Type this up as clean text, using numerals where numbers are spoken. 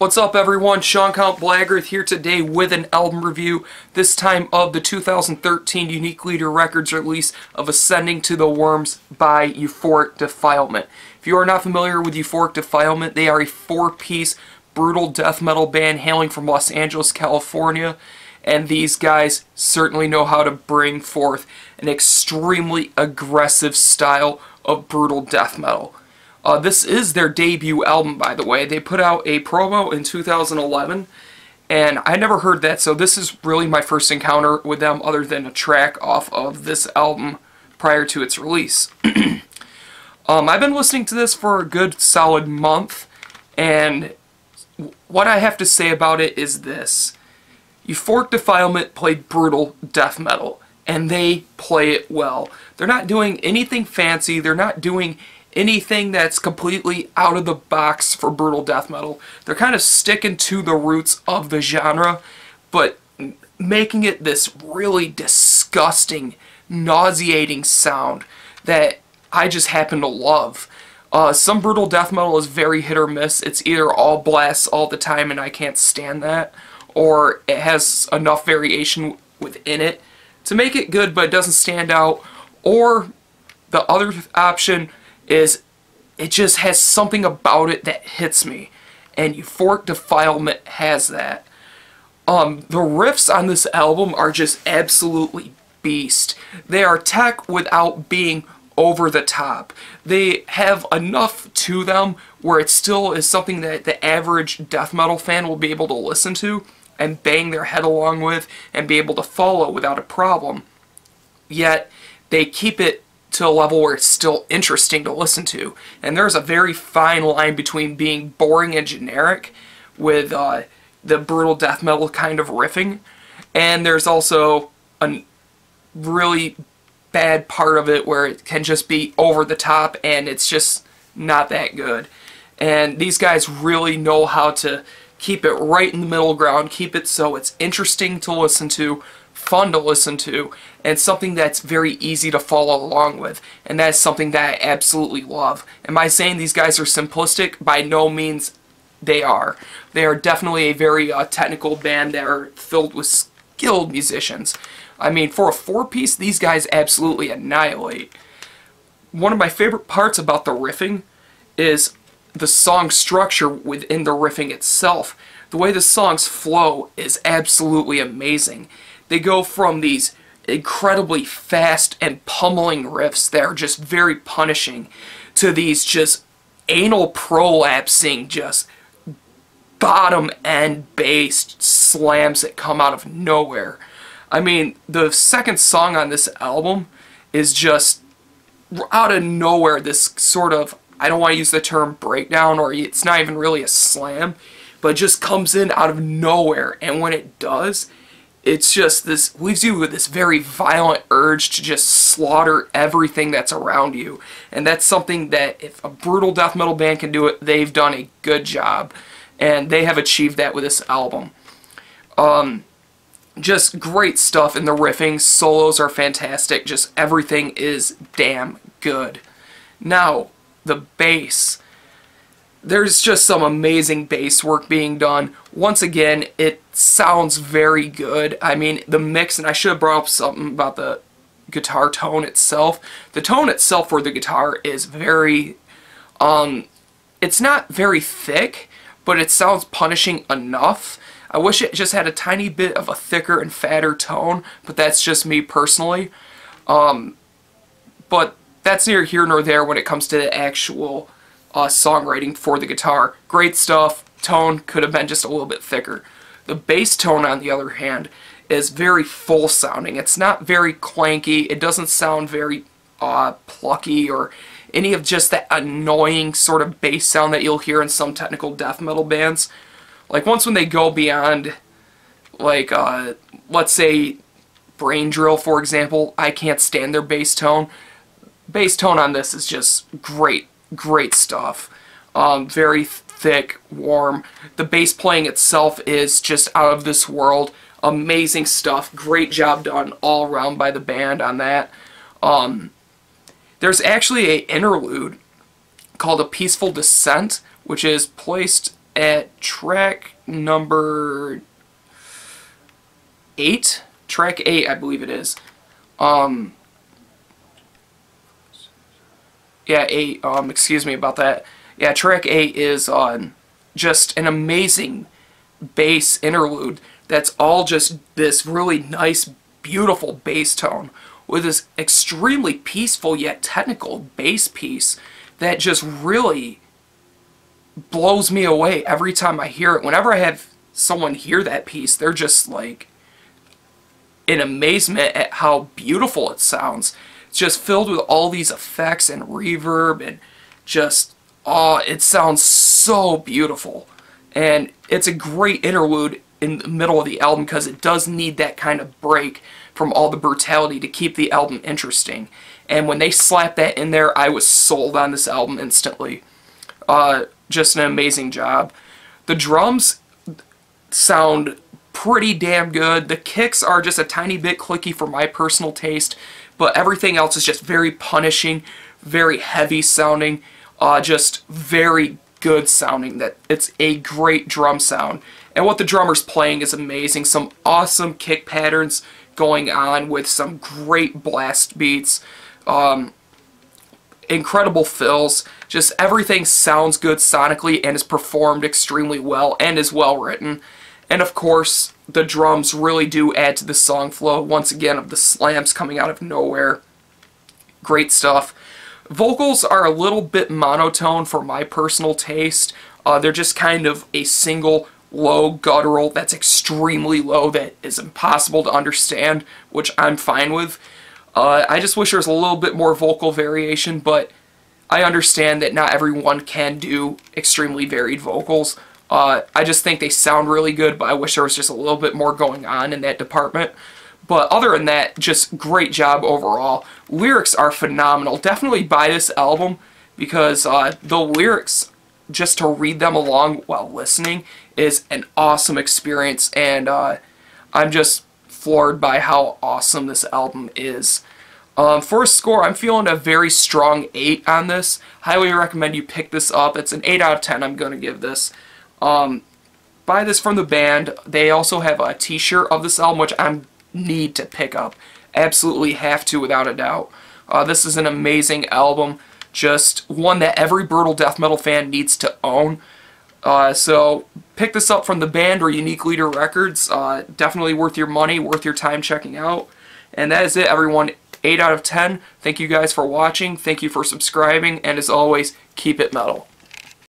What's up everyone, Sean Count Blaggerth here today with an album review, this time of the 2013 Unique Leader Records release of Ascending to the Worms by Euphoric Defilement. If you are not familiar with Euphoric Defilement, they are a 4-piece brutal death metal band hailing from Los Angeles, California, and these guys certainly know how to bring forth an extremely aggressive style of brutal death metal. This is their debut album, by the way. They put out a promo in 2011, and I never heard that, so this is really my first encounter with them other than a track off of this album prior to its release. I've been listening to this for a good solid month, and what I have to say about it is this. Euphoric Defilement played brutal death metal, and they play it well. They're not doing anything fancy, they're not doing anything that's completely out of the box for brutal death metal. They're kind of sticking to the roots of the genre, but making it this really disgusting, nauseating sound that I just happen to love. Some brutal death metal is very hit or miss. It's either all blasts all the time and I can't stand that, or it has enough variation within it to make it good but it doesn't stand out, or the other option is it just has something about it that hits me, and Euphoric Defilement has that. The riffs on this album are just absolutely beast. They are tech without being over the top. They have enough to them where it still is something that the average death metal fan will be able to listen to and bang their head along with and be able to follow without a problem. Yet they keep it to a level where it's still interesting to listen to. And there's a very fine line between being boring and generic with the brutal death metal kind of riffing, and there's also a really bad part of it where it can just be over the top and it's just not that good. And these guys really know how to keep it right in the middle ground, keep it so it's interesting to listen to, fun to listen to, and something that's very easy to follow along with, and that's something that I absolutely love. Am I saying these guys are simplistic? By no means they are. They are definitely a very technical band that are filled with skilled musicians. I mean, for a 4-piece, these guys absolutely annihilate. One of my favorite parts about the riffing is the song structure within the riffing itself. The way the songs flow is absolutely amazing. They go from these incredibly fast and pummeling riffs that are just very punishing to these just anal prolapsing, just bottom end based slams that come out of nowhere. I mean, the second song on this album is just out of nowhere, this sort of, I don't want to use the term breakdown, or it's not even really a slam, but it just comes in out of nowhere, and when it does, it's just this, leaves you with this very violent urge to just slaughter everything that's around you. And that's something that if a brutal death metal band can do it, they've done a good job. And they have achieved that with this album. Just great stuff in the riffing, solos are fantastic, just everything is damn good. Now, the bass. There's just some amazing bass work being done. Once again, it sounds very good. I mean, the mix, and I should have brought up something about the guitar tone itself. The tone itself for the guitar is very, it's not very thick, but it sounds punishing enough. I wish it just had a tiny bit of a thicker and fatter tone, but that's just me personally. But that's neither here nor there when it comes to the actual songwriting for the guitar. Great stuff. Tone could have been just a little bit thicker. The bass tone, on the other hand, is very full sounding. It's not very clanky. It doesn't sound very plucky or any of just that annoying sort of bass sound that you'll hear in some technical death metal bands. Like once when they go beyond, like, let's say Brain Drill, for example, I can't stand their bass tone. Bass tone on this is just great. Great stuff. Very thick, warm. The bass playing itself is just out of this world. Amazing stuff. Great job done all around by the band on that. There's actually an interlude called A Peaceful Descent, which is placed at track number 8. Track 8, I believe it is. Yeah, 8. Excuse me about that. Yeah, track 8 is just an amazing bass interlude that's all just this really nice, beautiful bass tone with this extremely peaceful yet technical bass piece that just really blows me away every time I hear it. Whenever I have someone hear that piece, they're just like in amazement at how beautiful it sounds. It's just filled with all these effects and reverb and just, oh, it sounds so beautiful. And it's a great interlude in the middle of the album because it does need that kind of break from all the brutality to keep the album interesting. And when they slapped that in there, I was sold on this album instantly. Just an amazing job. The drums sound pretty damn good. The kicks are just a tiny bit clicky for my personal taste, but everything else is just very punishing, very heavy sounding, just very good sounding. That it's a great drum sound. And what the drummer's playing is amazing. Some awesome kick patterns going on with some great blast beats. Incredible fills. Just everything sounds good sonically and is performed extremely well and is well written. And of course, the drums really do add to the song flow, once again, of the slams coming out of nowhere. Great stuff. Vocals are a little bit monotone for my personal taste. They're just kind of a single low guttural that's extremely low that is impossible to understand, which I'm fine with. I just wish there was a little bit more vocal variation, but I understand that not everyone can do extremely varied vocals. I just think they sound really good, but I wish there was just a little bit more going on in that department. But other than that, just great job overall. Lyrics are phenomenal. Definitely buy this album because the lyrics, just to read them along while listening, is an awesome experience, and I'm just floored by how awesome this album is. For a score, I'm feeling a very strong 8 on this. Highly recommend you pick this up. It's an 8 out of 10 I'm going to give this. Buy this from the band. They also have a t-shirt of this album, which I need to pick up. Absolutely have to, without a doubt. This is an amazing album. Just one that every brutal death metal fan needs to own. So pick this up from the band or Unique Leader Records. Definitely worth your money, worth your time checking out. And that is it, everyone. 8 out of 10. Thank you guys for watching. Thank you for subscribing. And as always, keep it metal.